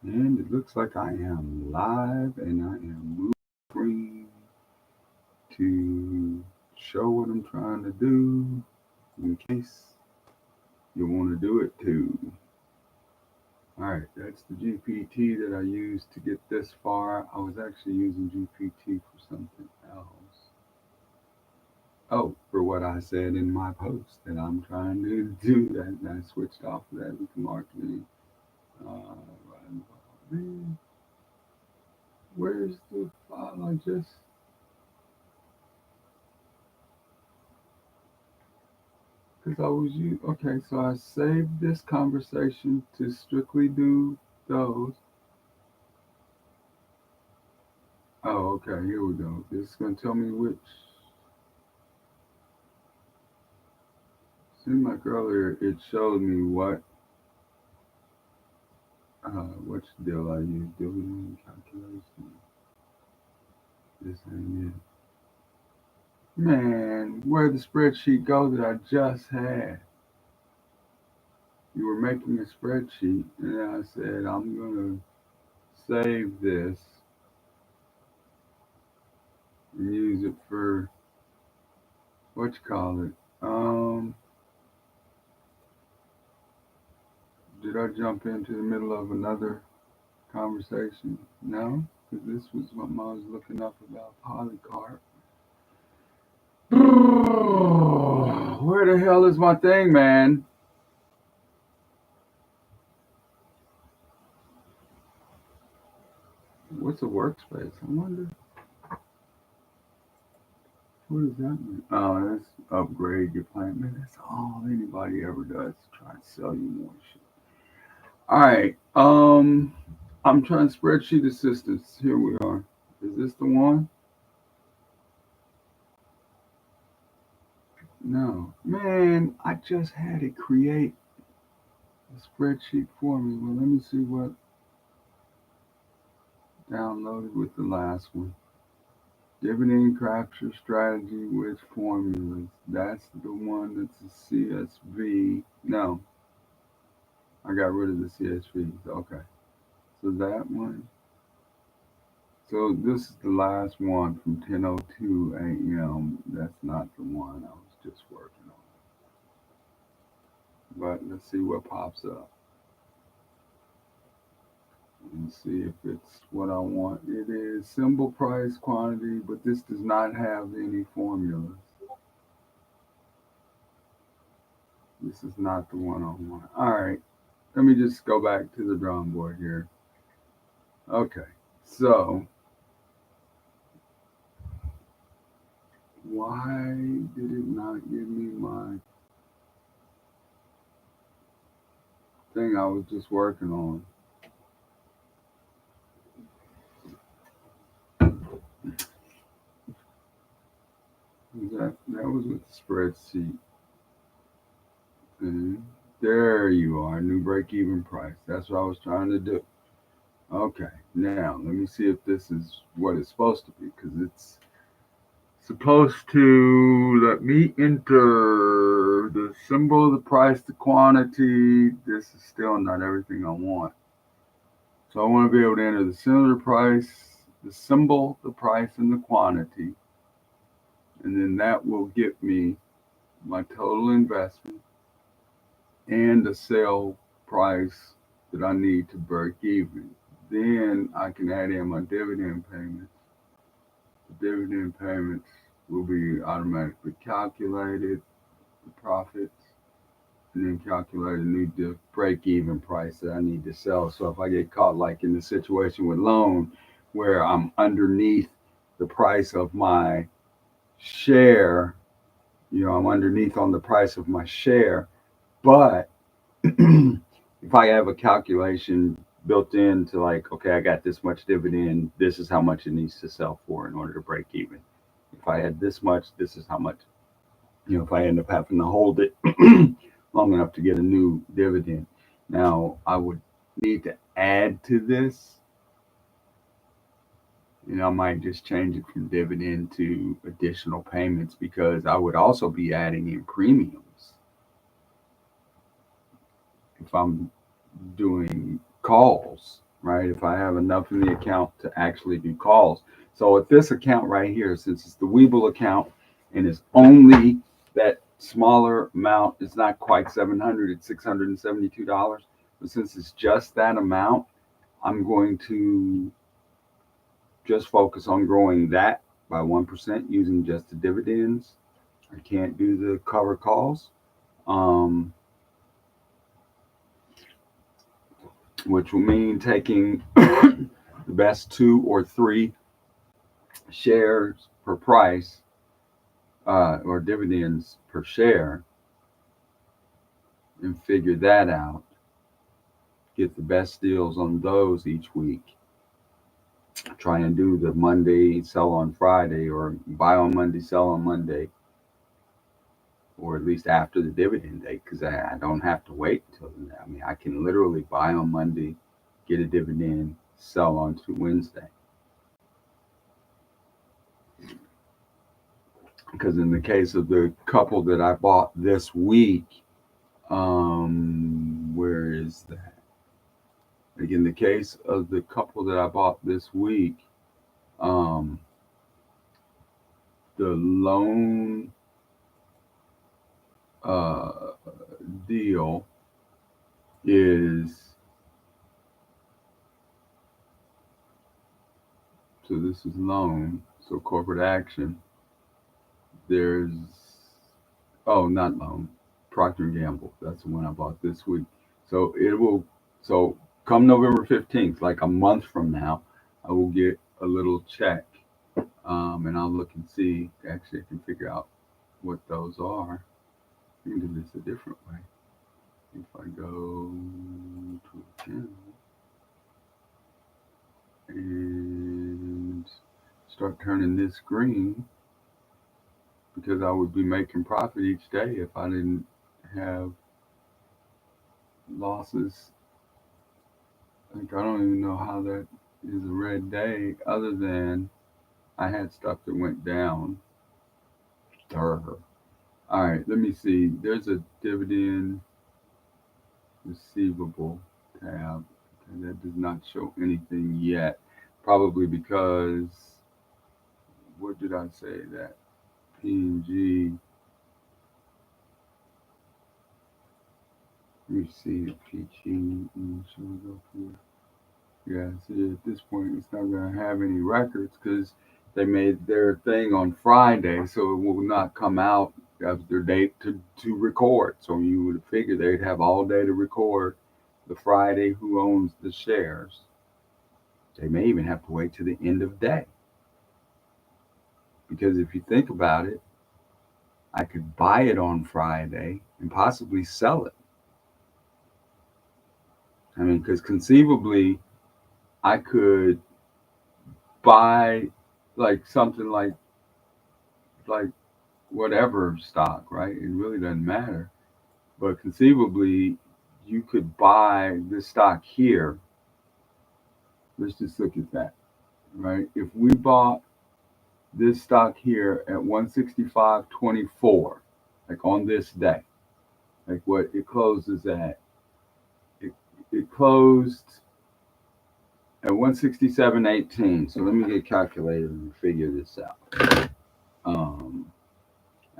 And it looks like I am live and I am moving screen to show what I'm trying to do in case you want to do it too. Alright, that's the GPT that I used to get this far. I was actually using GPT for something else. Oh, for what I said in my post that I'm trying to do that. And I switched off of that with marketing. Man, where's the file I just because I was you. Okay, so I saved this conversation to strictly do those. Oh, okay, here we go. This is gonna tell me which. Seemed like earlier it showed me which deal I used. Dividend calculation. This ain't it. Man, where'd the spreadsheet go that I just had? You were making a spreadsheet, and I said I'm gonna save this and use it for what you call it. Did I jump into the middle of another conversation? No, because this was what I was looking up about Polycarp. Where the hell is my thing, man? What's a workspace? I wonder. What does that mean? Oh, that's upgrade your plan. Man, that's all anybody ever does to try and sell you more shit. All right. I'm trying spreadsheet assistance. Here we are. Is this the one? No. Man, I just had it create a spreadsheet for me. Well, let me see what downloaded with the last one. Dividend capture strategy with formulas. That's the one that's a CSV. No, I got rid of the CSVs. Okay. So that one. So this is the last one from 10:02 a.m. That's not the one I was just working on. But let's see what pops up and see if it's what I want. It is symbol price quantity, but this does not have any formulas. This is not the one I want. All right, let me just go back to the drawing board here. Okay, so why did it not give me my thing I was just working on? That was with the spreadsheet thing. There you are, new break even price. That's what I was trying to do. Okay, now let me see if this is what it's supposed to be because it's supposed to let me enter the symbol, the price, the quantity. This is still not everything I want. So I want to be able to enter the cylinder price, the symbol, the price, and the quantity. And then that will get me my total investment and the sale price that I need to break even. Then I can add in my dividend payments. The dividend payments will be automatically calculated, the profits, and then calculate a new break even price that I need to sell. So if I get caught like in the situation with loan where I'm underneath the price of my share, I'm underneath on the price of my share, but if I have a calculation built into like, okay, I got this much dividend, this is how much it needs to sell for in order to break even. If I had this much, this is how much. If I end up having to hold it long enough to get a new dividend. Now, I would need to add to this. I might just change it from dividend to additional payments because I would also be adding in premiums if I'm doing calls. right? If I have enough in the account to actually do calls. So at this account right here, since it's the Weeble account and it's only that smaller amount, it's not quite 700, it's $672. But since it's just that amount, I'm going to just focus on growing that by 1% using just the dividends. I can't do the cover calls, which will mean taking the best 2 or 3 shares per price or dividends per share and figure that out. Get the best deals on those each week. Try and do the Monday, sell on Friday, or buy on Monday, sell on Monday, or at least after the dividend date, because I don't have to wait until then. I mean, I can literally buy on Monday, get a dividend, sell on to Wednesday. Because in the case of the couple that I bought this week, where is that? Like in the case of the couple that I bought this week, the loan deal is, so this is loan, so corporate action. There's, oh, not loan, Procter & Gamble. That's the one I bought this week. So so come November 15th, like a month from now, I will get a little check. And I'll look and see, actually I can figure out what those are. I can do this a different way. If I go to account and start turning this green, because I would be making profit each day if I didn't have losses. Like, I don't even know how that is a red day, other than I had stuff that went down. All right, let me see. There's a dividend receivable tab, and that does not show anything yet. Probably because, what did I say? That P&G. Let me see if PG shows up here. Yeah, see, at this point, it's not going to have any records because they made their thing on Friday, so it will not come out as their date to record. So you would figure they'd have all day to record the Friday who owns the shares. They may even have to wait to the end of day. Because if you think about it, I could buy it on Friday and possibly sell it. I mean, because conceivably, I could buy like something like whatever stock, right? It really doesn't matter. But conceivably, you could buy this stock here. Let's just look at that, right? If we bought this stock here at 165.24, like on this day, like what it closes at, it closed at 167.18. So let me get a calculator and figure this out. I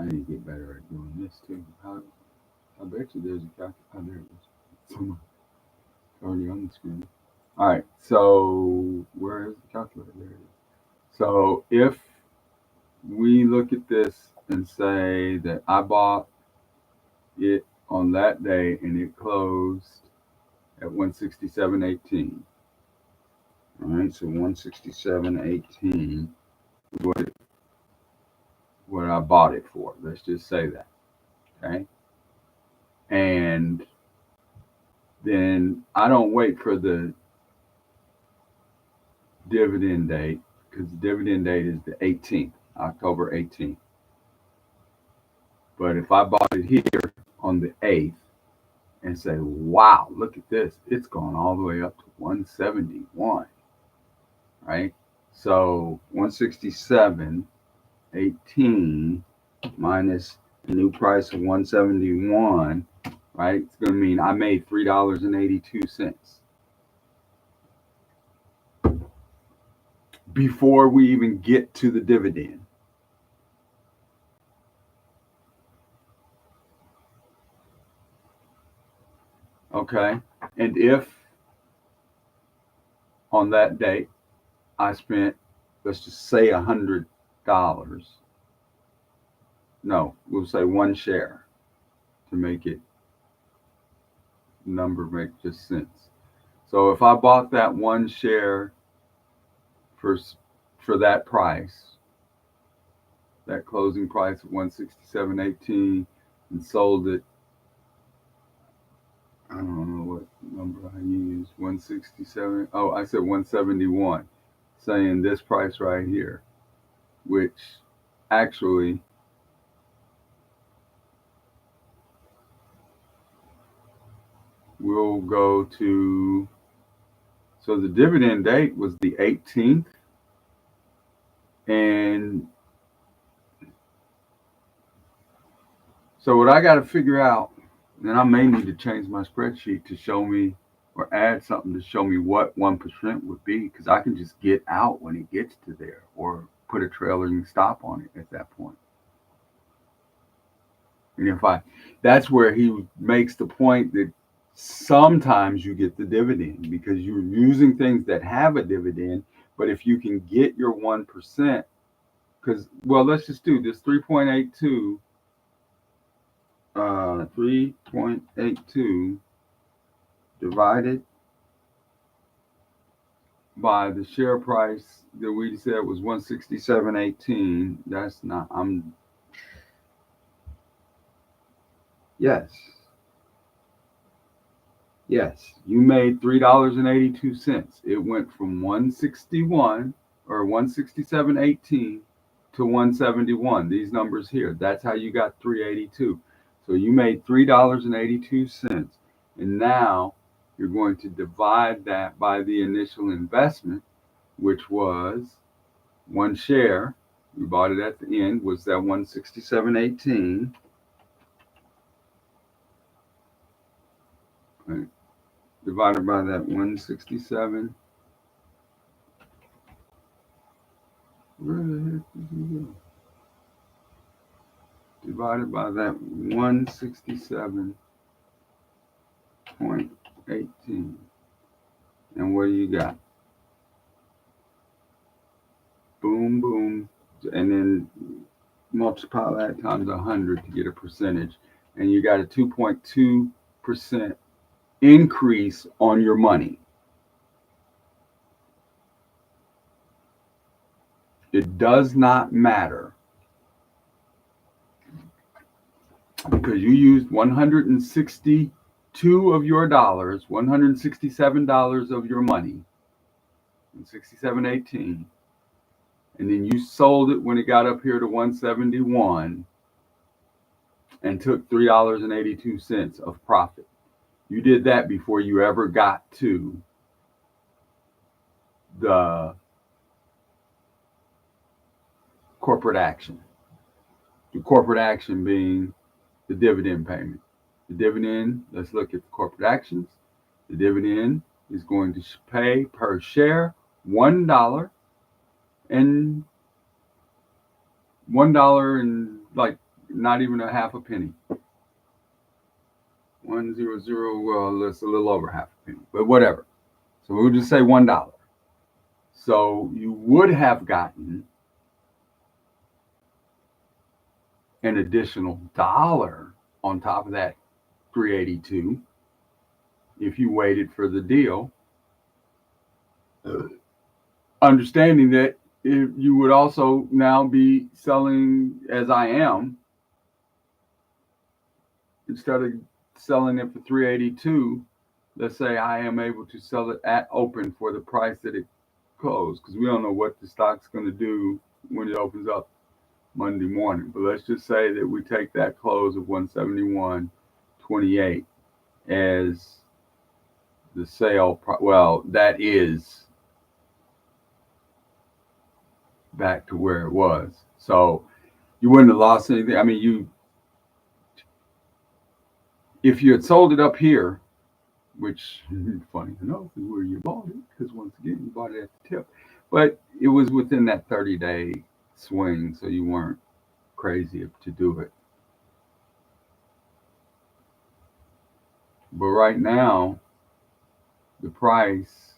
need to get better at doing this too. I bet you there's a calculator. Oh, there it is. It's already on the screen. All right. So where is the calculator? There it is. So if we look at this and say that I bought it on that day and it closed at 167.18. All right, so 167.18 is what I bought it for. Let's just say that. Okay. And then I don't wait for the dividend date, because the dividend date is the 18th, October 18th. But if I bought it here on the 8th and say, wow, look at this, it's gone all the way up to 171, right? So 167.18 minus the new price of 171, right? It's going to mean I made $3.82. before we even get to the dividend. Okay. And if on that date I spent, let's just say $100. No, we'll say one share to make it number make just sense. So if I bought that one share for that price, that closing price of 167.18, and sold it, I don't know what number I used, 167. Oh, I said 171, saying this price right here, which actually will go to, so the dividend date was the 18th. And so what I got to figure out, and I may need to change my spreadsheet to show me or add something to show me what 1% would be, because I can just get out when it gets to there or put a trailing stop on it at that point. And that's where he makes the point that sometimes you get the dividend because you're using things that have a dividend. But if you can get your 1%, because, well, let's just do this 3.82, 3.82 divided by the share price that we said was 167.18. That's not, yes, you made $3.82. It went from 161 or 167.18 to 171. These numbers here, that's how you got 382. So you made $3.82. And now you're going to divide that by the initial investment, which was one share. We bought it at the end, was that 167.18. Right. Divided by that 167. Where the heck did you go? Divided by that 167.18. And what do you got? Boom, boom. And then multiply that times 100 to get a percentage. And you got a 2.2% increase on your money. It does not matter because you used 162 of your dollars, $167 of your money, 67.18, and then you sold it when it got up here to 171 and took $3.82 of profit. You did that before you ever got to the corporate action. The corporate action being the dividend payment. The dividend, let's look at the corporate actions. The dividend is going to pay per share $1 and $1 and like not even a half a penny. 100, well, that's a little over half a penny, but whatever. So we'll just say $1. So you would have gotten an additional $1 on top of that 382 if you waited for the deal, understanding that if you would also now be selling, as I am, instead of selling it for 382, let's say I am able to sell it at open for the price that it closed, because we don't know what the stock's going to do when it opens up Monday morning. But let's just say that we take that close of 171.28 as the sale. Well, that is back to where it was. So you wouldn't have lost anything. I mean, if you had sold it up here, which funny enough is where you bought it, because once again you bought it at the tip. But it was within that 30-day swing, so you weren't crazy to do it. But right now, the price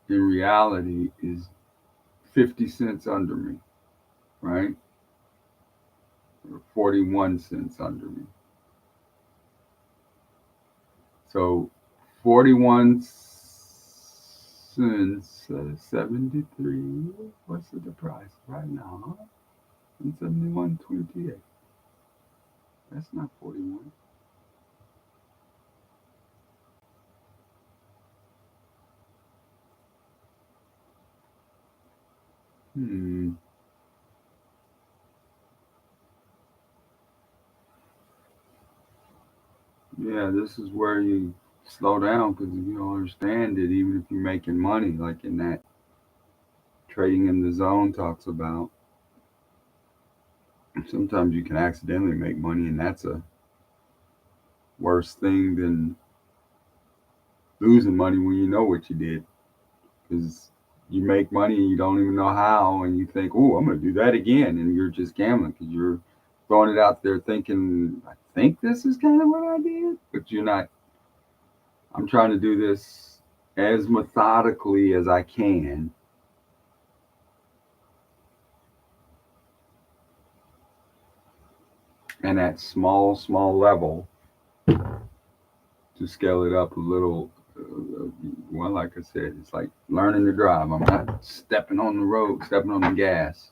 in reality is 50 cents under me, right? Or 41 cents under me. So 41 cents, 73. What's the price right now? 71.28. That's not 41. Hmm. Yeah, this is where you slow down because you don't understand it, even if you're making money, like in that trading in the zone talks about. Sometimes you can accidentally make money, and that's a worse thing than losing money when you know what you did. Because you make money and you don't even know how, and you think, "Oh, I'm going to do that again," and you're just gambling because you're throwing it out there thinking, "I think this is kind of what I did," but you're not. I'm trying to do this as methodically as I can, and at small level to scale it up a little. Well, like I said, it's like learning to drive. I'm not stepping on the road, stepping on the gas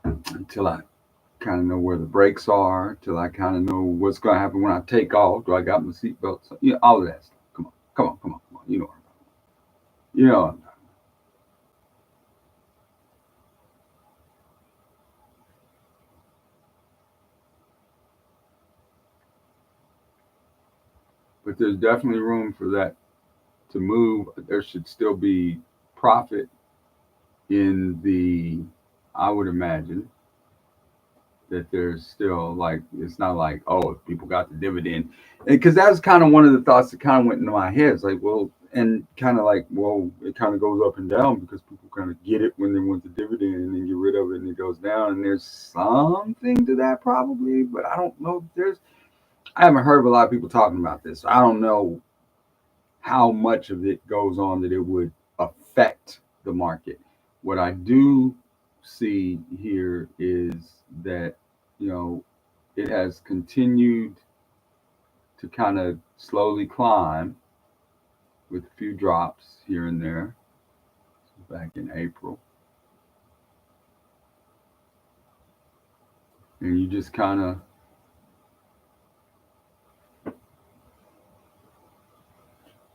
until I kind of know where the brakes are, till I kind of know what's going to happen when I take off. Do I got my seatbelt? So, all of that stuff. Come on. You know what I'm talking about. You know what I'm talking about. But there's definitely room for that to move. There should still be profit in the, I would imagine that there's still like, it's not like, oh, if people got the dividend. Because that was kind of one of the thoughts that kind of went into my head. It's like, well, and kind of like, well, it kind of goes up and down because people kind of get it when they want the dividend and then get rid of it and it goes down. And there's something to that probably, but I don't know. I haven't heard of a lot of people talking about this. So I don't know how much of it goes on that it would affect the market. What I do see here is that, you know, it has continued to kind of slowly climb with a few drops here and there back in April. And you just kind of,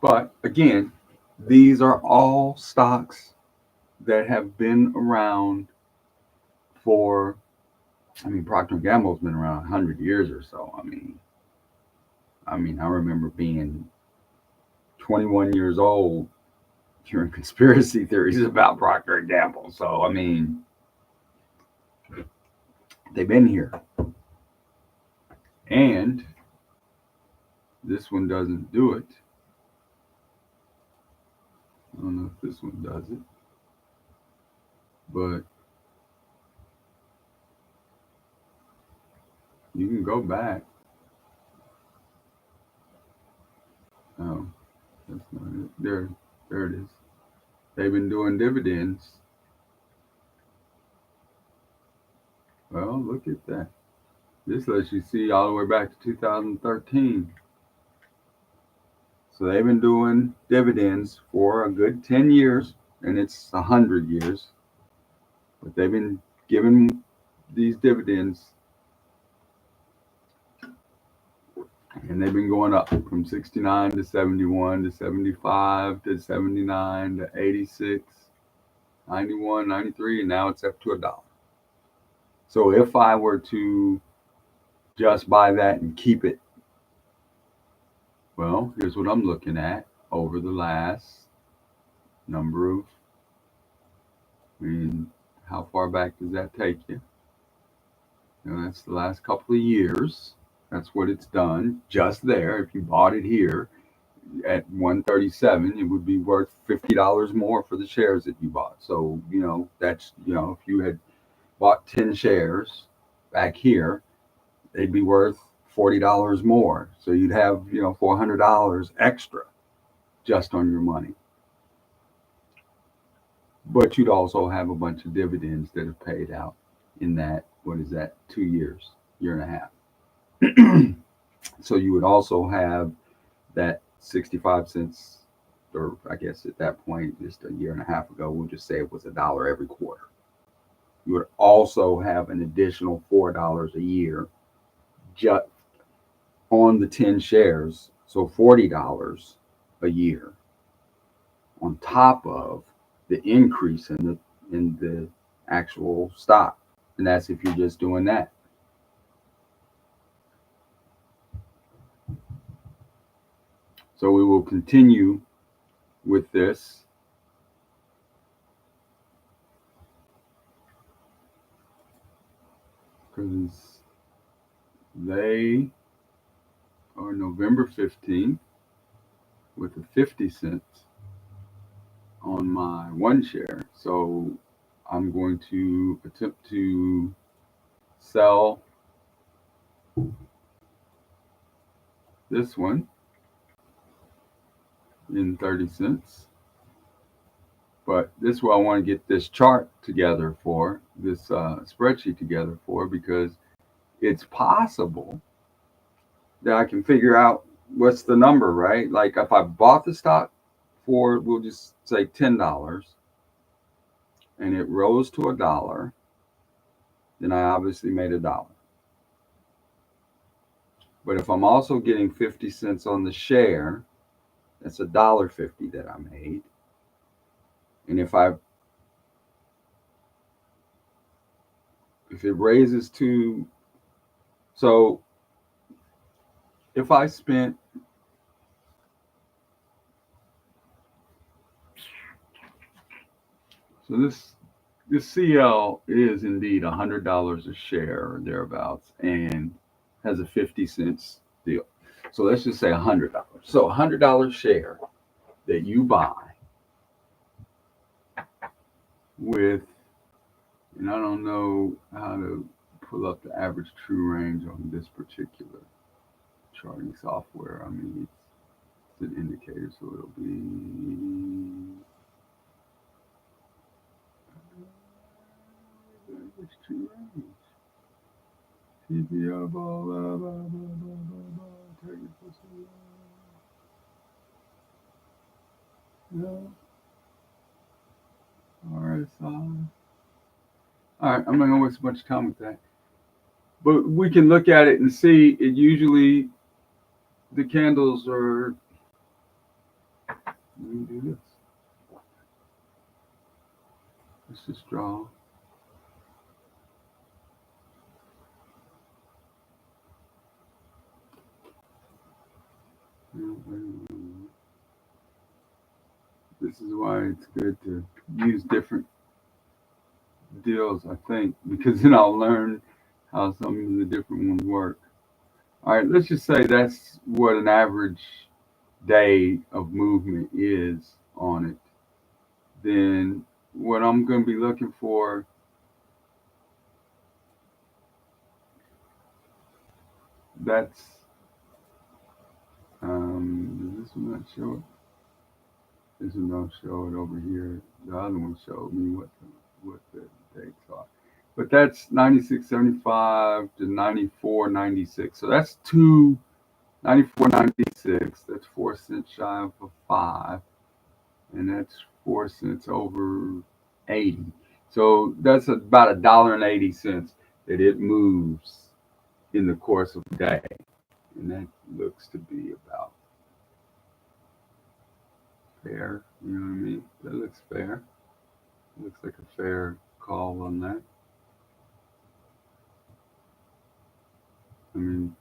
but again, these are all stocks that have been around for, I mean, Procter& and Gamble's been around 100 years or so. I remember being 21 years old hearing conspiracy theories about Procter& and Gamble. So, I mean, they've been here. And this one doesn't do it. I don't know if this one does it, but you can go back. Oh, that's not it. There it is. They've been doing dividends. Well, look at that. This lets you see all the way back to 2013. So they've been doing dividends for a good 10 years, and it's 100 years. But they've been giving these dividends, and they've been going up from 69 to 71 to 75 to 79 to 86, 91, 93, and now it's up to $1. So if I were to just buy that and keep it, well, here's what I'm looking at over the last number of, I mean, how far back does that take you? That's the last couple of years. That's what it's done just there. If you bought it here, at 137, it would be worth $50 more for the shares that you bought. So, that's, if you had bought 10 shares back here, they'd be worth $40 more. So you'd have, $400 extra just on your money. But you'd also have a bunch of dividends that have paid out in that, what is that, 2 years, year and a half. So you would also have that 65 cents, or I guess at that point, just a year and a half ago, we'll just say it was $1 every quarter. You would also have an additional $4 a year just on the 10 shares. So $40 a year on top of the increase in the actual stock. And that's if you're just doing that. So we will continue with this. Because they are November 15th with a 50 cents on my one share. So I'm going to attempt to sell this one in 30 cents. But this is what I want to get this chart together for, this spreadsheet together for, because it's possible that I can figure out what's the number, right? Like if I bought the stock for, we'll just say $10, and it rose to $1, then I obviously made $1. But if I'm also getting 50 cents on the share, that's $1.50 that I made. And if it raises to, so if I spent, so this CL is indeed $100 a share or thereabouts, and has a 50 cents deal. So let's just say $100. So $100 share that you buy with, and I don't know how to pull up the average true range on this particular charting software. I mean, it's an indicator, so it'll be average true range. TPO, blah, blah, blah, blah, blah, blah, blah, take it for no. RSI. All right, I'm not gonna waste much time with that. But we can look at it and see it usually, the candles are, let me do this. Let's just draw. This is why it's good to use different deals, I think, because then I'll learn how some of the different ones work. All right, let's just say that's what an average day of movement is on it. Then what I'm going to be looking for, that's, does this one not show it? This one don't show it over here. The other one showed me what the dates are. But that's 96.75 to 94.96. So that's 94.96. That's 4 cents shy of a 5. And that's 4 cents over 80. So that's about $1.80 that it moves in the course of the day. And that looks to be about fair. You know what I mean? That looks fair. Looks like a fair call on that. I mean,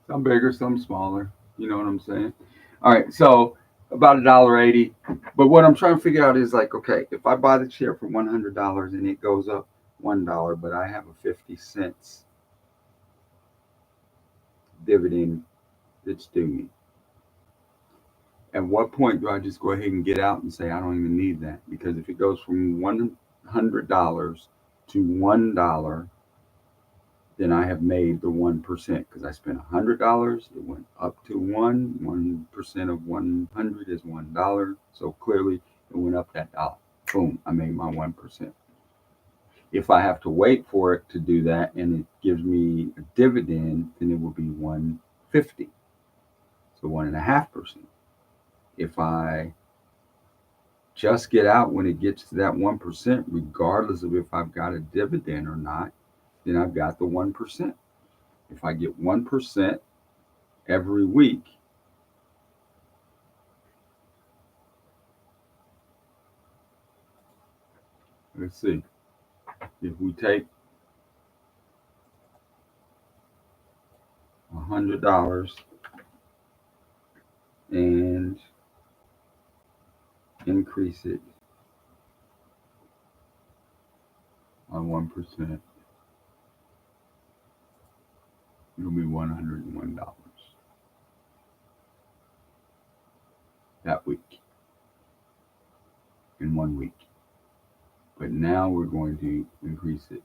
some bigger, some smaller. You know what I'm saying? All right, so about $1.80. But what I'm trying to figure out is like, okay, if I buy the share for $100 and it goes up $1, but I have a 50 cents dividend that's due me. At what point do I just go ahead and get out and say I don't even need that? Because if it goes from $100 to $1, then I have made the 1% because I spent $100. It went up to 1% of 100 is $1. So clearly it went up that dollar. Boom, I made my 1%. If I have to wait for it to do that and it gives me a dividend, then it will be 150. So 1.5%. If I just get out when it gets to that 1%, regardless of if I've got a dividend or not, then I've got the 1%. If I get 1% every week, let's see, if we take $100 and increase it on 1%, it'll be $101 that week, in 1 week. But now we're going to increase it.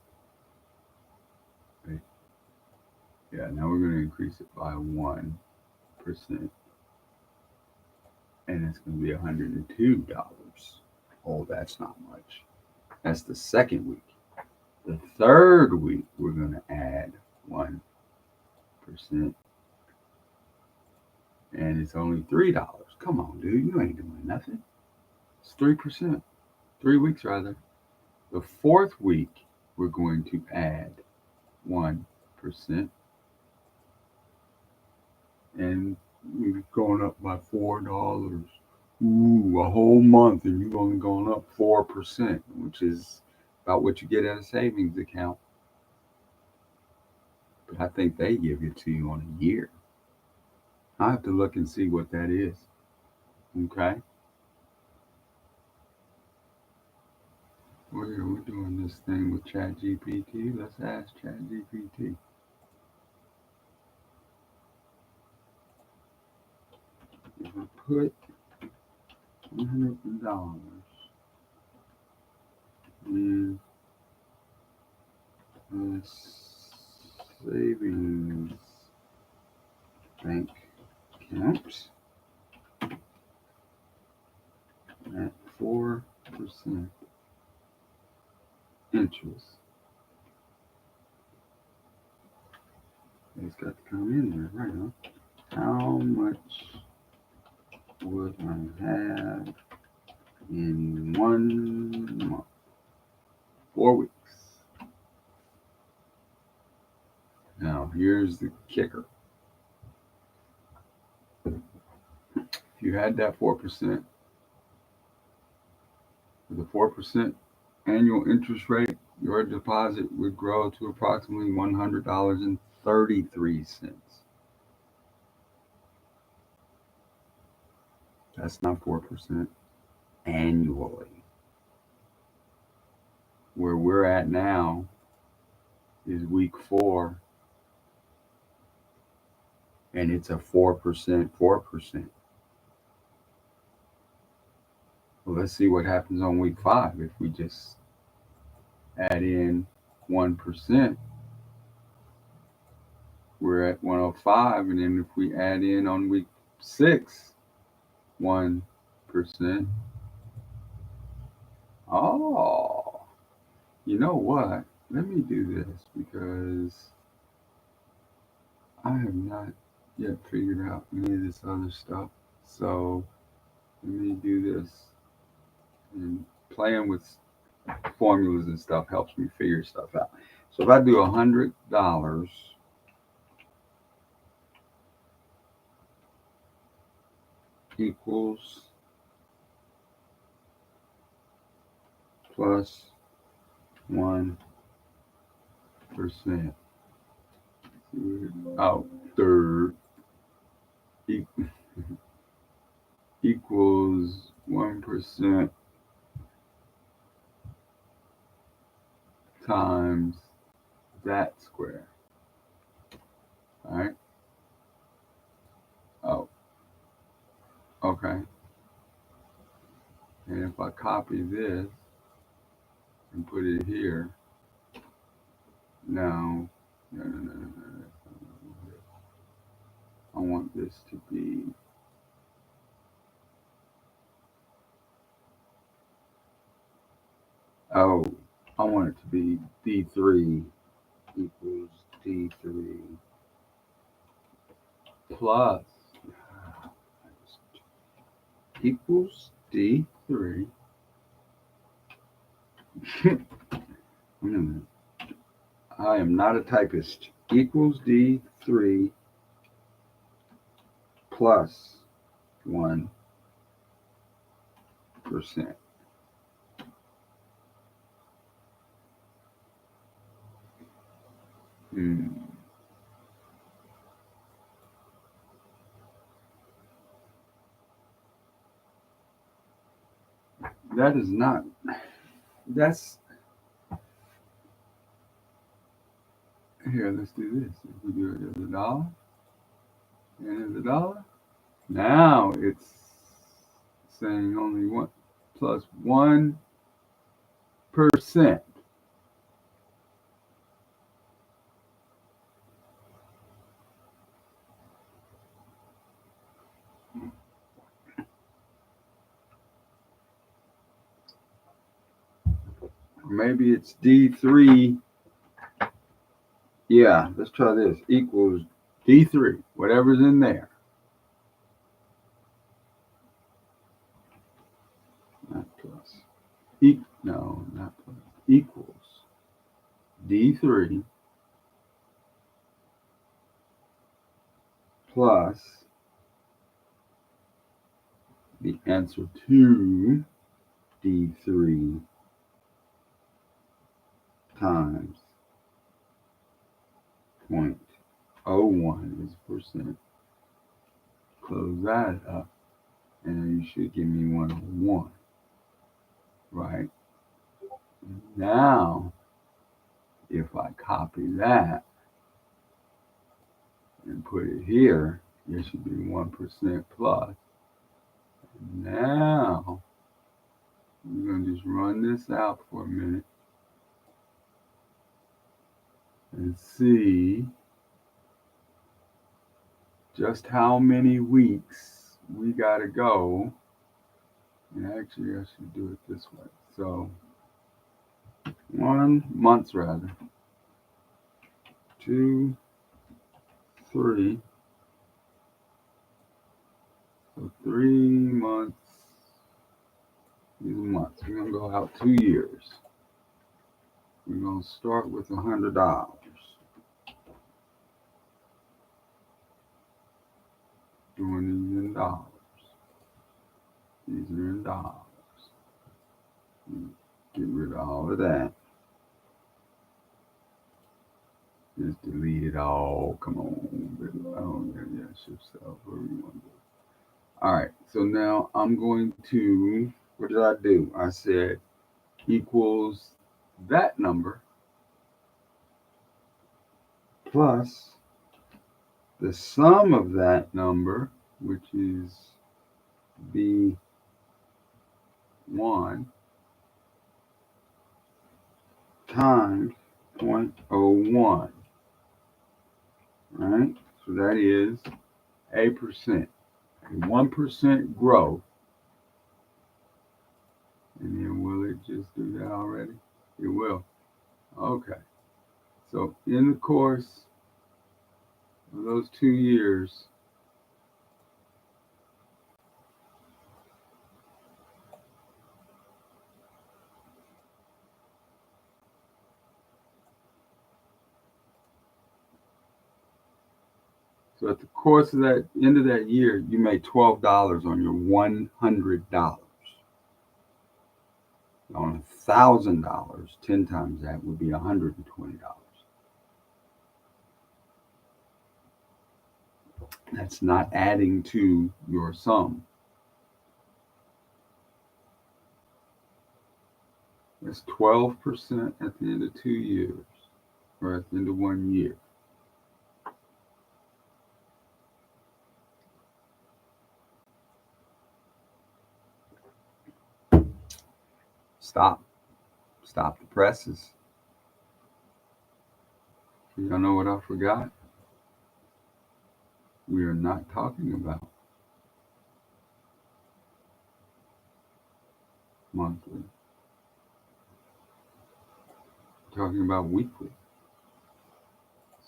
Right? Yeah, now we're going to increase it by 1%. And it's going to be $102. Oh, that's not much. That's the second week. The third week, we're going to add 1%. And it's only $3. Come on, dude. You ain't doing nothing. It's 3%. 3 weeks, rather. The fourth week, we're going to add 1%. And we're going up by $4. Ooh, a whole month, and you've only gone up 4%, which is about what you get at a savings account. But I think they give it to you on a year. I have to look and see what that is. Okay. We're doing this thing with ChatGPT. Let's ask ChatGPT. If I put $100 in a savings bank account at 4% interest, it's got to come in there, right? Huh? How much would I have in 1 month? 4 weeks. Now, here's the kicker. If you had that 4%, with a 4% annual interest rate, your deposit would grow to approximately $100.33. That's not 4% annually. Where we're at now is week 4, and it's a 4%, 4%. Well, let's see what happens on week 5 if we just add in 1%. We're at 105, and then if we add in on week 6 1%. Oh, you know what? Let me do this because I have not yet figured out any of this other stuff. So let me do this. And playing with formulas and stuff helps me figure stuff out. So if I do $100 equals plus 1%. Oh, third equals 1% times that square. All right. Oh, okay. Okay. And if I copy this and put it here, now, no. I want this to be, oh, I want it to be D3 equals D3 plus equals D3. Wait a minute. I am not a typist. Equals D3 plus 1%. That is not, that's, here, let's do this. If we do it as a dollar, and as a dollar, now it's saying only one plus 1%. Maybe it's D3. Yeah, let's try this. Equals D3, whatever's in there. Not plus. No, not plus. Equals D3 plus the answer to D3 times 0.01 is percent. Close that up, and you should give me 101, right? Now, if I copy that and put it here, there should be 1% plus. Now, we're going to just run this out for a minute and see just how many weeks we got to go. And actually, I should do it this way. So, 1 month rather. 2, 3. So 3 months. These are months. We're going to go out 2 years. We're going to start with $100. Doing these in dollars. These are in dollars. Get rid of all of that. Just delete it all. Come on. Oh, yeah, shift cell. Whatever you want to do. All right. So now I'm going to, what did I do? I said equals that number plus the sum of that number, which is B1 times 0.01, right? So that is a percent, a 1% growth. And then will it just do that already? It will. Okay. So in the course of those 2 years, so at the course of that end of that year, you made $12 on your $100. On $1,000, 10 times that would be $120. That's not adding to your sum. That's 12% at the end of 2 years, or at the end of 1 year. Stop. Stop the presses. Y'all know what I forgot? We are not talking about monthly. We're talking about weekly.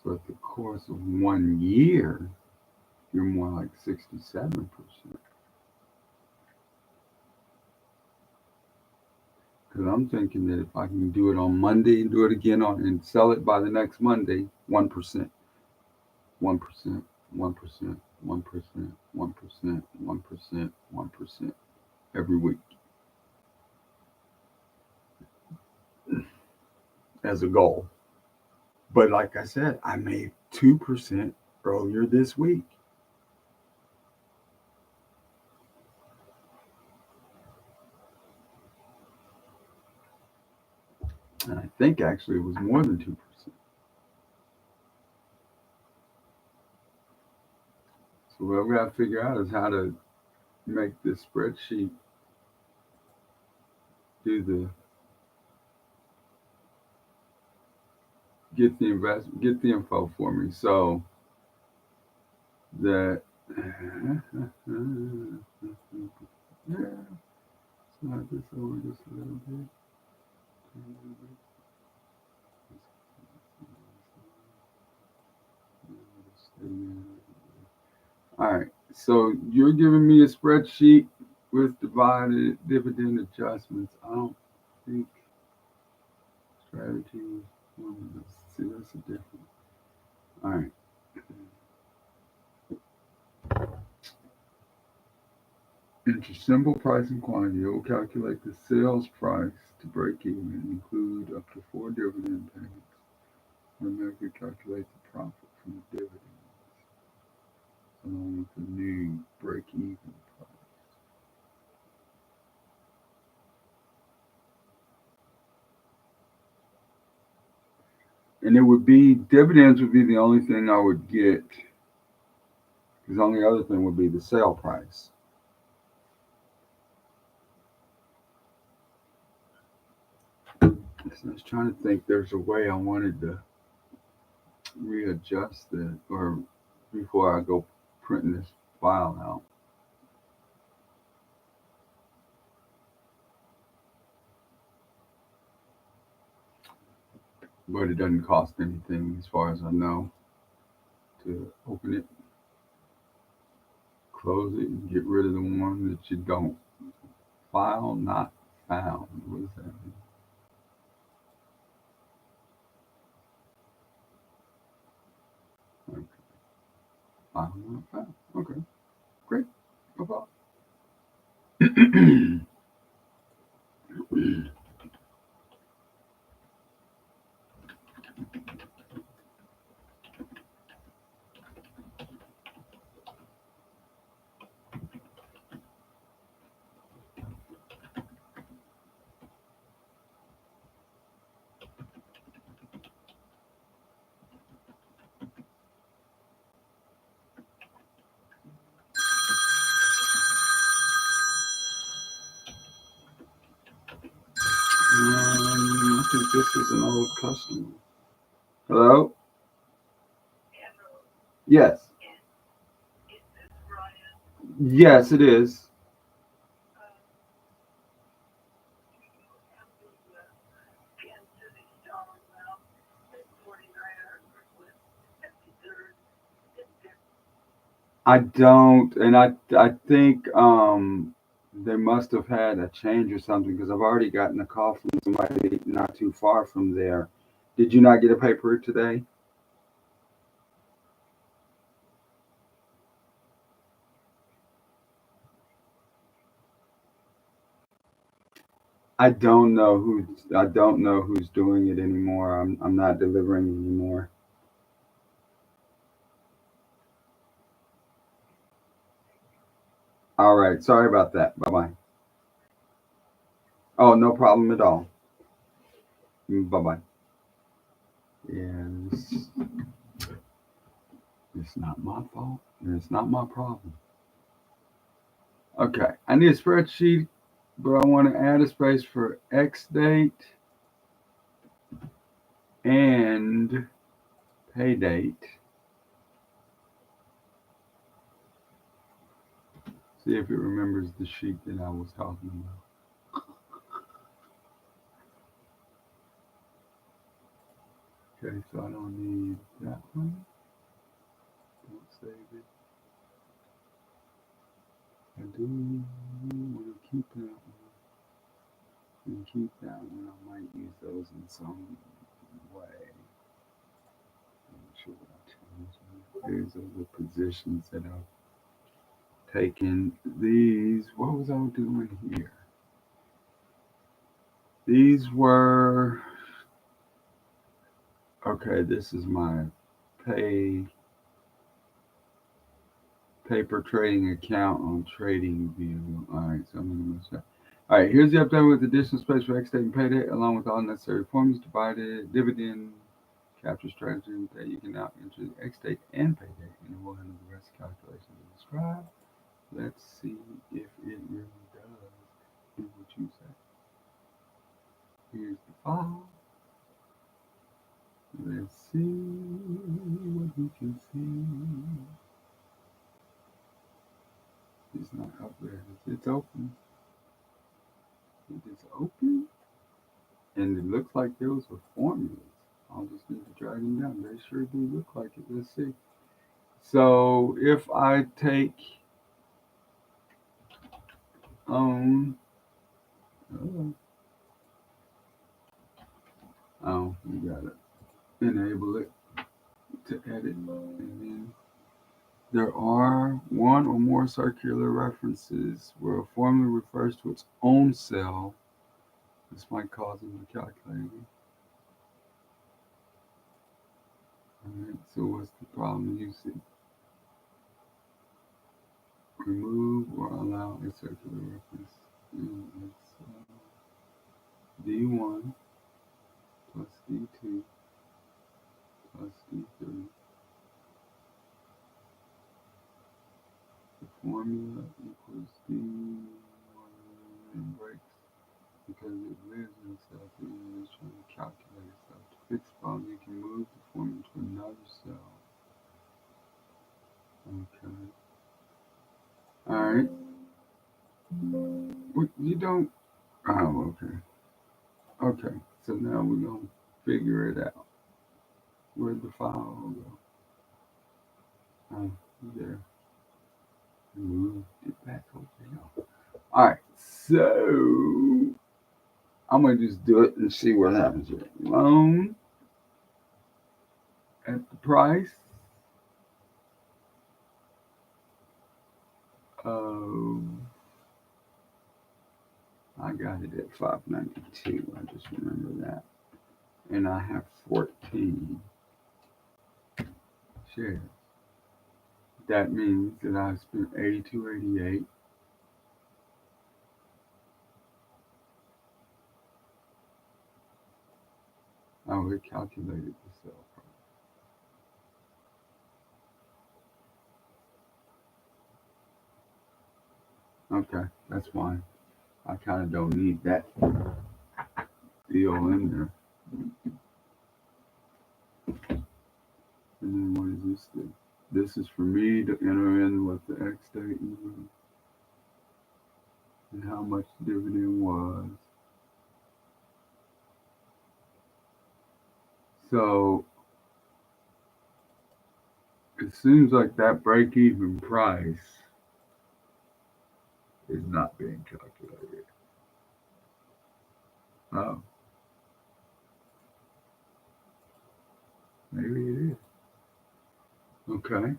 So at the course of 1 year, you're more like 67%. Because I'm thinking that if I can do it on Monday and do it again and sell it by the next Monday, 1%, 1%, 1%, 1%, 1%, 1%, 1% every week as a goal. But like I said, I made 2% earlier this week. And I think actually it was more than 2%. So what we got to figure out is how to make this spreadsheet do get the info for me. So that slide this over just a little bit. All right, so you're giving me a spreadsheet with dividend adjustments. I don't think strategy was one of those. See, that's a different. All right. Into simple price and quantity, it will calculate the sales price to break even and include up to 4 dividend payments. Automatically calculate the profit from the dividends along with the new break even price. And it would be dividends would be the only thing I would get, because the only other thing would be the sale price. So I was trying to think there's a way I wanted to readjust it, or before I go printing this file out. But it doesn't cost anything as far as I know to open it, close it, and get rid of the one that you don't. File not found. What does that mean? Okay. File not found. Okay. Great. No problem. I think this is an old customer. Hello? Yes. Yes, it is. I don't, and I think they must have had a change or something, because I've already gotten a call from somebody not too far from there. Did you not get a paper today? I don't know who's doing it anymore. I'm not delivering anymore. All right, sorry about that. Bye bye. Oh, no problem at all. Bye bye. Yeah, it's not my fault, and it's not my problem. Okay, I need a spreadsheet but I want to add a space for X date and pay date. See if it remembers the sheet that I was talking about. Okay, so I don't need that one. Don't save it. I do want to keep that one. And keep that one. I might use those in some way. I'm not sure what I changed. These are the positions that I've taken. These, what was I doing here? These were, okay, this is my pay paper trading account on trading view. All right, so I'm going to move that. All right, here's the update with additional space for X date and pay date, along with all necessary forms, divided, dividend, capture strategy that you can now enter the X date and pay date, and it will handle the rest of the calculations as described. Let's see if it really does do what you say. Here's the file. Let's see what we can see. It's not up there. It's open. It is open. And it looks like those are formulas. I'll just need to drag them down. They sure do look like it. Let's see. So if I take oh, you gotta enable it to edit. And then there are one or more circular references where a formula refers to its own cell. This might cause them to calculate it. Alright, so what's the problem you see? Remove or allow a circular reference. It's D1 plus D2 plus D3. The formula equals D1 and breaks because it lives in itself and is trying to calculate itself. To fix the problem, you can move the formula to another cell. Okay. Alright. What you don't okay. Okay. So now we're gonna figure it out. Where'd the file go? Oh, there. Move it back over here. Alright, so I'm gonna just do it and see what happens here. Loan at the price of I got it at 592. I just remember that. And I have 14 shares. That means that I spent 82.88. I would calculate the sell price. Okay, that's fine. I kind of don't need that deal in there. And then what is this thing? This is for me to enter in what the X date and how much the dividend was. So it seems like that break even price is not being calculated. Oh, maybe it is. Okay.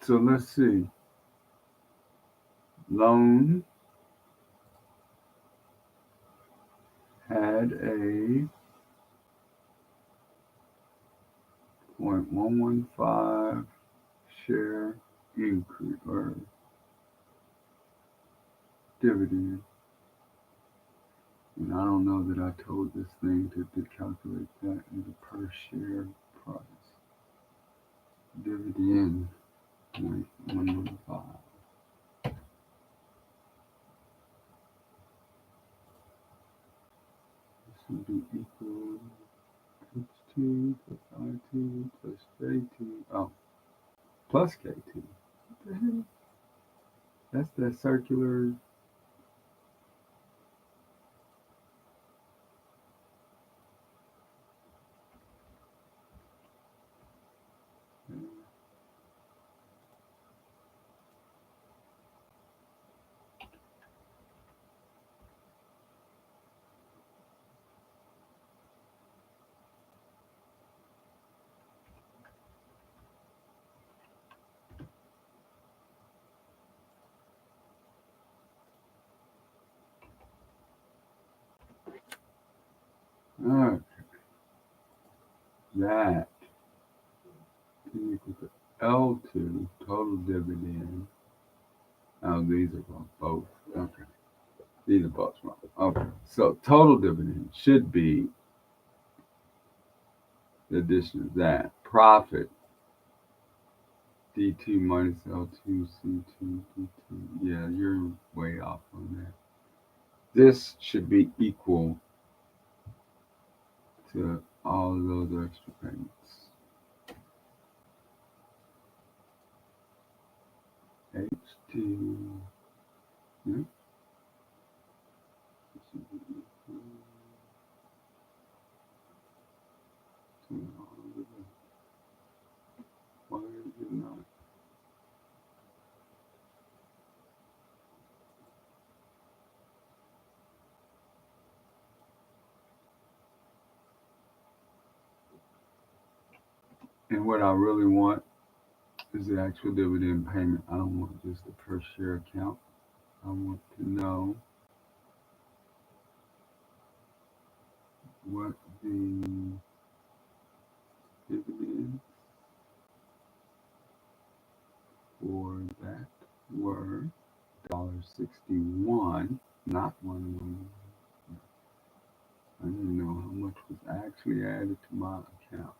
So let's see. Loan had a 0.115 share increase or dividend. And I don't know that I told this thing to calculate that into per share price. Dividend 0.115. should be equal H2 plus I2 plus J2. Oh, plus K2. What the hell? That's that circular. Okay. That is equal to L2 total dividend. Oh, these are both. Okay. These are both wrong. Okay. So total dividend should be the addition of that. Profit D2 minus L2 C2 D2. Yeah, you're way off on that. This should be equal to all of those extra payments. H2. Yeah. Should be equal to all of that. Why is it not? And what I really want is the actual dividend payment. I don't want just the per share account. I want to know what the dividends for that were. $1.61, not 1. I didn't know how much was actually added to my account.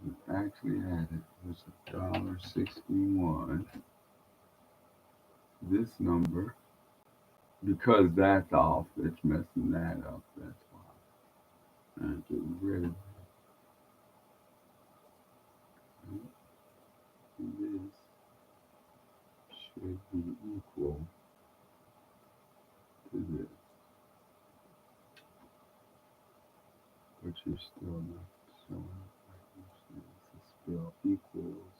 What actually added was $1.61. This number, because that's off, it's messing that up. That's why I'm getting rid of it. This should be equal to this, but you're still not showing it. This still equals.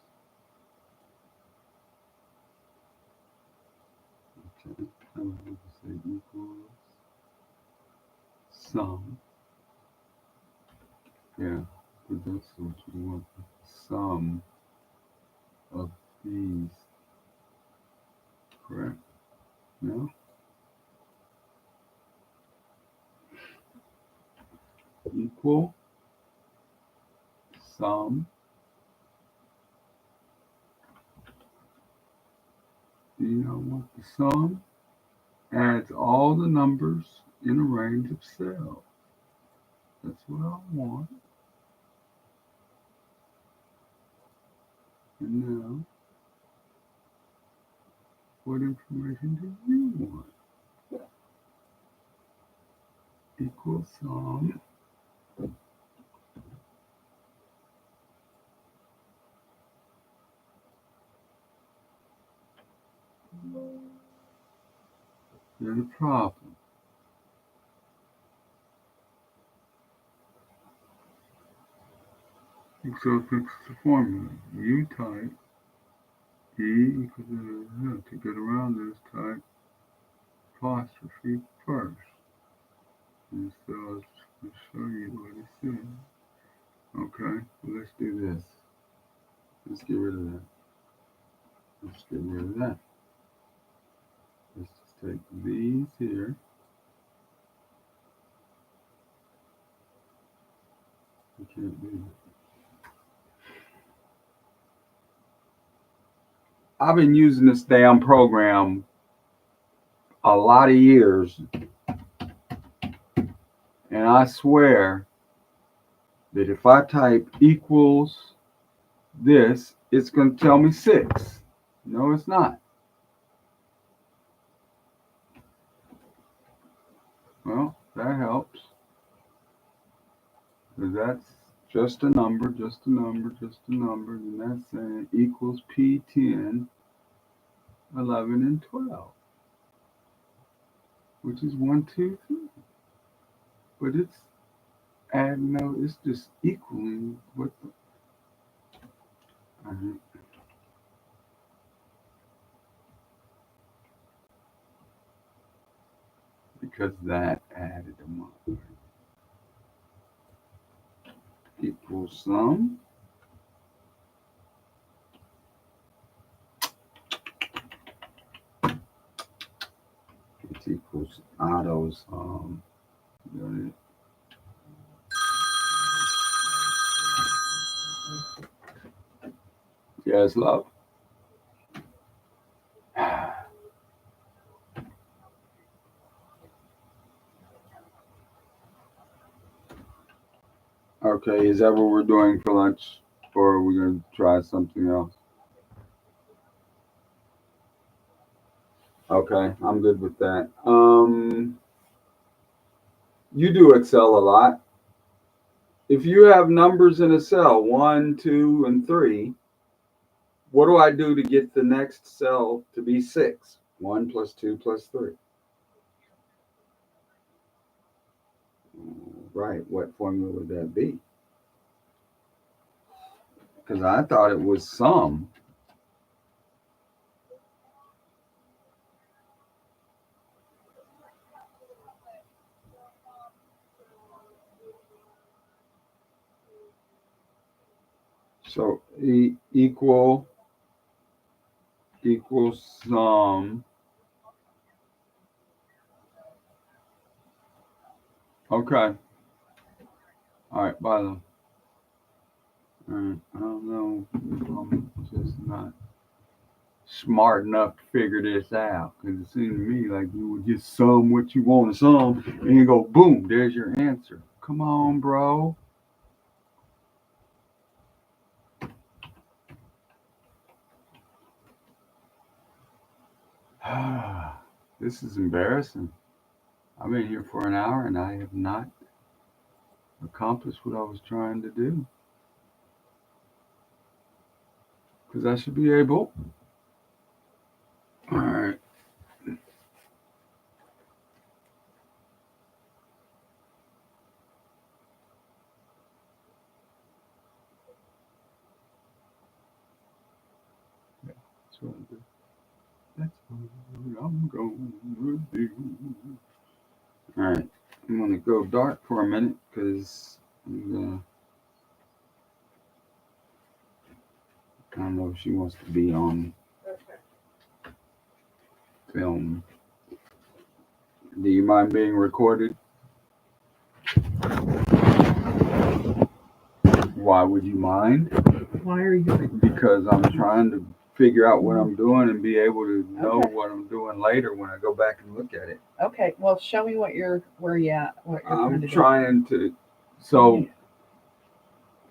Okay, how would you say equals sum? Yeah, but that's what you want. Sum of these, correct? No? Equal sum. Do you know what the sum adds all the numbers in a range of cells? That's what I want. And now, what information do you want? Equal sum. There's a problem. So fix the formula. You type E equals to get around this, type apostrophe first. And so I'll show you what it says. Okay, well, let's do this. Let's get rid of that. Let's get rid of that. Let's just take these here. I can't do it. I've been using this damn program a lot of years, and I swear that if I type equals this, it's going to tell me 6. No, it's not. Well, that helps. that's just a number, just a number, just a number. And that's saying equals P10, 11, and 12, which is 1, 2, 3. But it's adding, no, it's just equaling what the. Because that added them up. Equals sum. It equals auto sum. Yes, love. Okay, is that what we're doing for lunch, or are we going to try something else? Okay, I'm good with that. You do Excel a lot. If you have numbers in a cell, 1, 2, and 3, what do I do to get the next cell to be 6? 1 plus 2 plus 3. Right, what formula would that be? Because I thought it was sum. So equals sum. Okay. All right, bye then. All right, I don't know if I'm just not smart enough to figure this out, because it seemed to me like you would just sum what you want to sum and you go boom, there's your answer. Come on, bro. This is embarrassing. I've been here for an hour and I have not accomplished what I was trying to do, because I should be able. All right. Yeah, that's what I do. That's what I'm going to do. All right. I'm going to go dark for a minute because I don't know if she wants to be on film. Do you mind being recorded? Why would you mind? Why are you? Because I'm trying to figure out what I'm doing and be able to know what I'm doing later when I go back and look at it. Okay, well, show me where you're at. What you're I'm trying to. So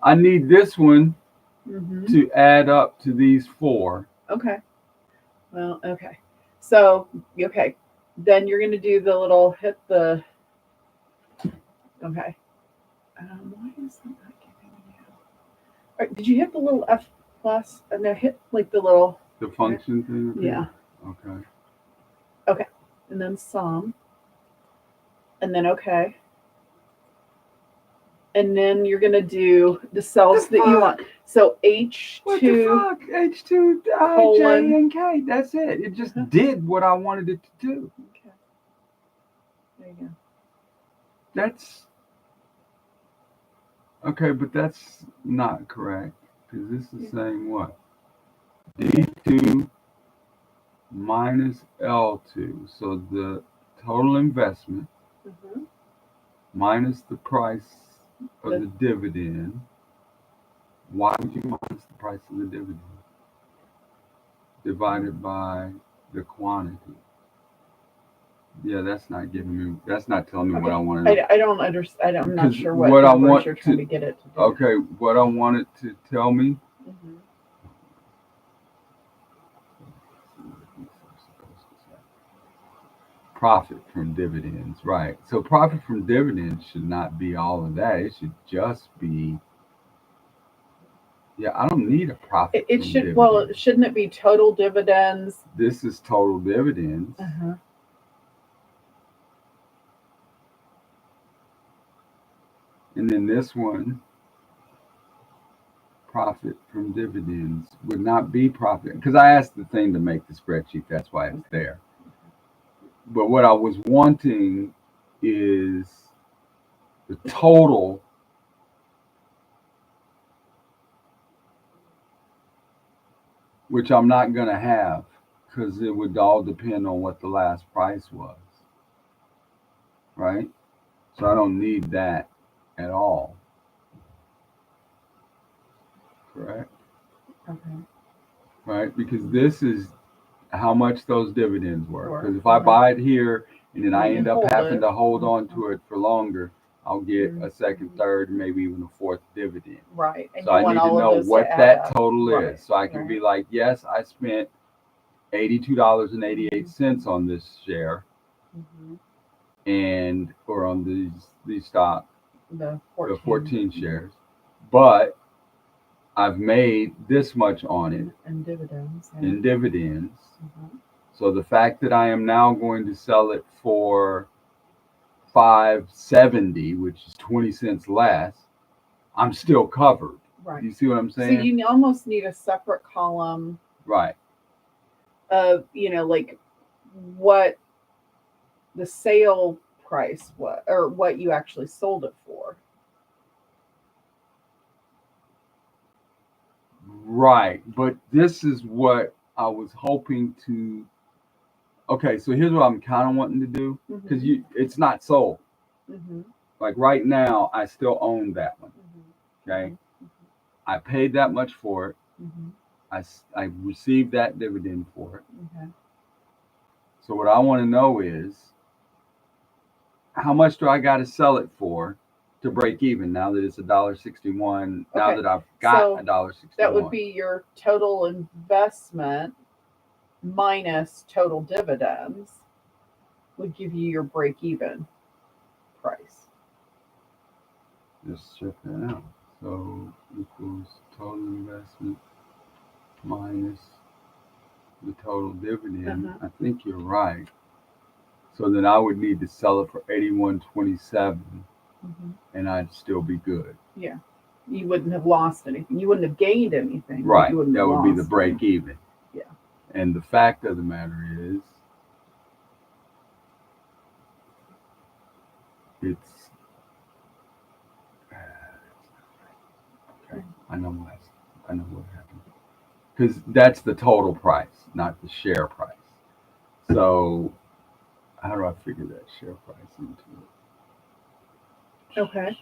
I need this one to add up to these 4. Okay. Well, okay. So, okay. Then you're going to do the little hit the. Okay. Why is that not giving you? All right, did you hit the little F plus? No, hit like the little. The function thing? Yeah. Okay. Okay. And then sum. And then okay. And then you're going to do the cells that you want. So H2. What the fuck? H2, I, J, and K. That's it. It just did what I wanted it to do. Okay. There you go. That's... Okay, but that's not correct. Because this is saying what? D2 minus L2. So the total investment minus the price of the dividend. Why would you minus the price of the dividend? Divided by the quantity. Yeah, that's not giving me. That's not telling me what I want to do. I don't understand. I'm not sure what I want you're trying to get it to do. Okay, what I want it to tell me. Profit from dividends, right. So profit from dividends should not be all of that. It should just be, yeah, I don't need a profit It from should, dividends. well, shouldn't it be total dividends? This is total dividends. Uh-huh. And then this one, profit from dividends, would not be profit. Because I asked the thing to make the spreadsheet, that's why it's there. But what I was wanting is the total, which I'm not going to have because it would all depend on what the last price was. Right? So I don't need that at all. Correct? Okay. Right? Because this is how much those dividends were. Because if I Mhm. buy it here and then I You end up hold having it. to hold on to it for longer, I'll get a second, Mhm. third, maybe even a fourth dividend. Right. And So you I want need to all of know those what to add that up. total Right, is. So I can be right. like, yes, I spent $82.88 on this share Mhm. and or on these stock, The the 14. 14 shares. But I've made this much on it And dividends. Yeah. in dividends. Mhm. So the fact that I am now going to sell it for $5.70, which is 20 cents less, I'm still covered. Right. You see what I'm So saying? you almost need a separate column Right. of, like what the sale price was or what you actually sold it for. Right. But this is what I was hoping to. Okay, so here's what I'm kind of wanting to do because it's not sold. Mm-hmm. Like right now, I still own that one. Mm-hmm. Okay. I paid that much for it. Mm-hmm. I received that dividend for it. Okay. So what I want to know is how much do I got to sell it for to break even now that it's $1.61, now Okay. that I've got So $1.61. that would be your total investment minus total dividends would give you your break even price. Let's check that out. So equals total investment minus the total dividend. Uh-huh. I think you're right. So then I would need to sell it for 81.27, Mm-hmm. and I'd still be good. Yeah. You wouldn't have lost anything. You wouldn't have gained anything. Right. You wouldn't That have would be the lost break anything. even. Yeah. And the fact of the matter is, it's okay. I know what happened. Because that's the total price, not the share price. So how do I figure that share price into it? Okay.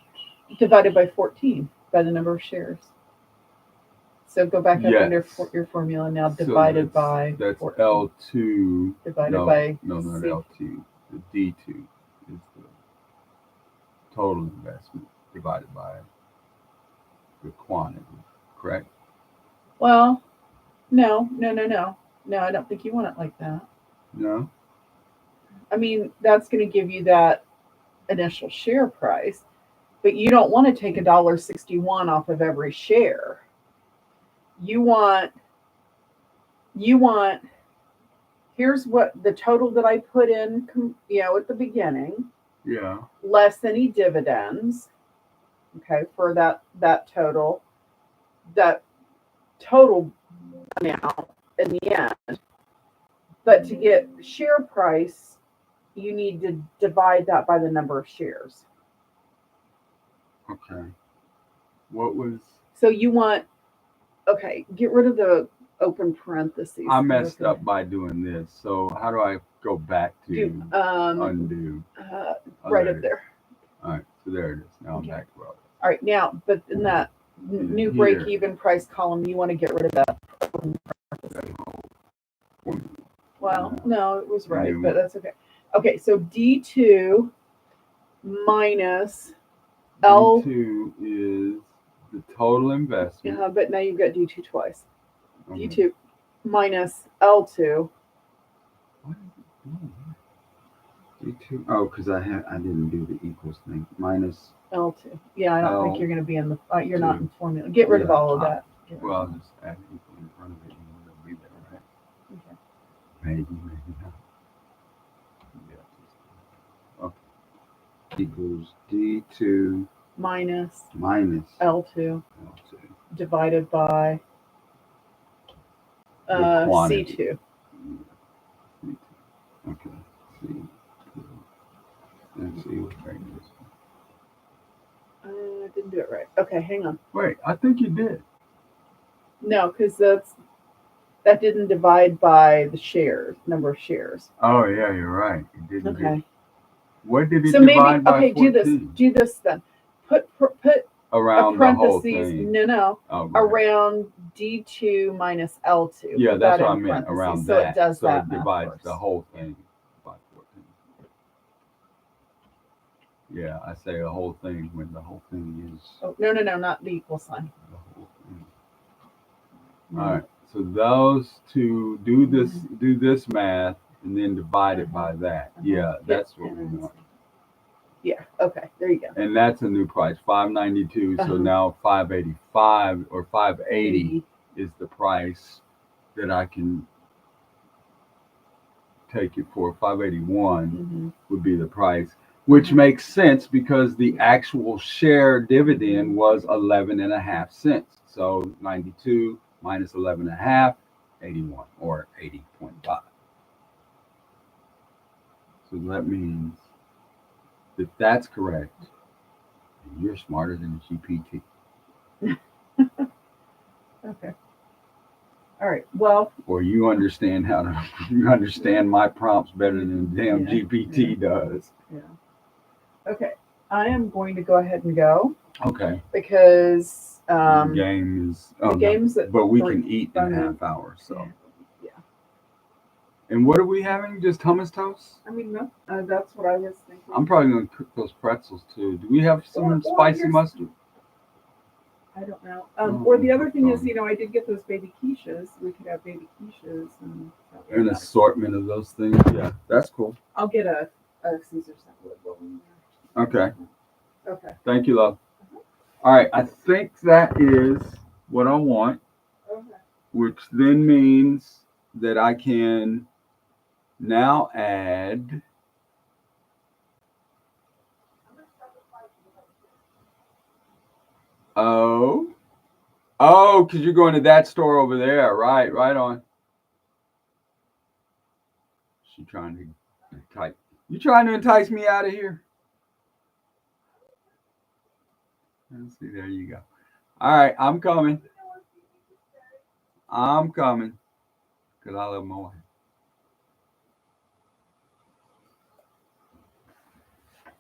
Divided by 14 by the number of shares. So go back up under Yes. your formula now. So Divided by that's 14. L2. Divided by not C. L2. The D2 is the total investment divided by the quantity, correct? Well, no. No, I don't think you want it like that. No? I mean, that's going to give you that initial share price, but you don't want to take $1.61 off of every share. You want here's what the total that I put in, at the beginning, Yeah. less any dividends. Okay, for that total amount in the end. But to get share price, you need to divide that by the number of shares. Okay. What was. So you want, get rid of the open parentheses. I messed up by doing this. So how do I go back to undo? Right up there. All right. So there it is. Now I'm Okay. back to where I was. All right, now, but in that new break even price column, you want to get rid of that. Well, no, it was right, but that's okay. Okay, so D2 minus L. D2 is the total investment. But now you've got D2 twice. D2 minus L2. What is it doing? D2. Oh, because I didn't do the equals thing. Minus. L2. Yeah, I don't think L you're going to be in the. You're not in formula. Get rid of Yeah, all of that. Get rid Well, of I'll just add equal in front of it and it'll be there, right? Okay. Maybe not. Yeah. Okay. Equals D2 minus minus L2 L2. divided by The quantity. C2. C2. Okay. C2. Let's see what that is. I didn't do it right. Okay, hang on. Wait, I think you did. No, because that didn't divide by the shares, number of shares. Oh, yeah, you're right. It didn't. Okay. What did it So maybe divide by? okay, 14? do this then. Put Around the whole parentheses. thing. No. Oh, go ahead. Around D2 minus L2. Yeah, Put that's that what I in meant. parentheses, Around so that. it does so that it math divides first. the whole thing by 14. Yeah, I say the whole thing when the whole thing is Oh, no, not the equal sign. the whole thing. No. All right. So those two do this math and then divide it by that. Yeah, that's what we want. Yeah. Okay. There you go. And that's a new price, $592. So now 585 or 580 is the price that I can take it for. 581 would be the price, which makes sense because the actual share dividend was 11.5 cents. So 92 minus 11.5, 81 or 80.5. So that means that that's correct. And you're smarter than GPT. Okay. All right. Well. Or you understand my prompts better than damn GPT does. Yeah. Okay. I am going to go ahead and go. Okay. Because the game is. Oh, the game's no, but we can eat in a half hour. So. Yeah. And what are we having? Just hummus toast? I mean, no, that's what I was thinking. I'm probably going to cook those pretzels too. Do we have some spicy mustard? I don't know. Or the other thing is, I did get those baby quiches. We could have baby quiches and an assortment of those things. Yeah, that's cool. I'll get a Caesar salad. Okay. Okay. Thank you, love. All right, I think that is what I want. Okay. Which then means that I can now add. Oh, because you're going to that store over there. Right on. You trying to entice me out of here? Let's see, there you go. All right, I'm coming. Because I love my wife.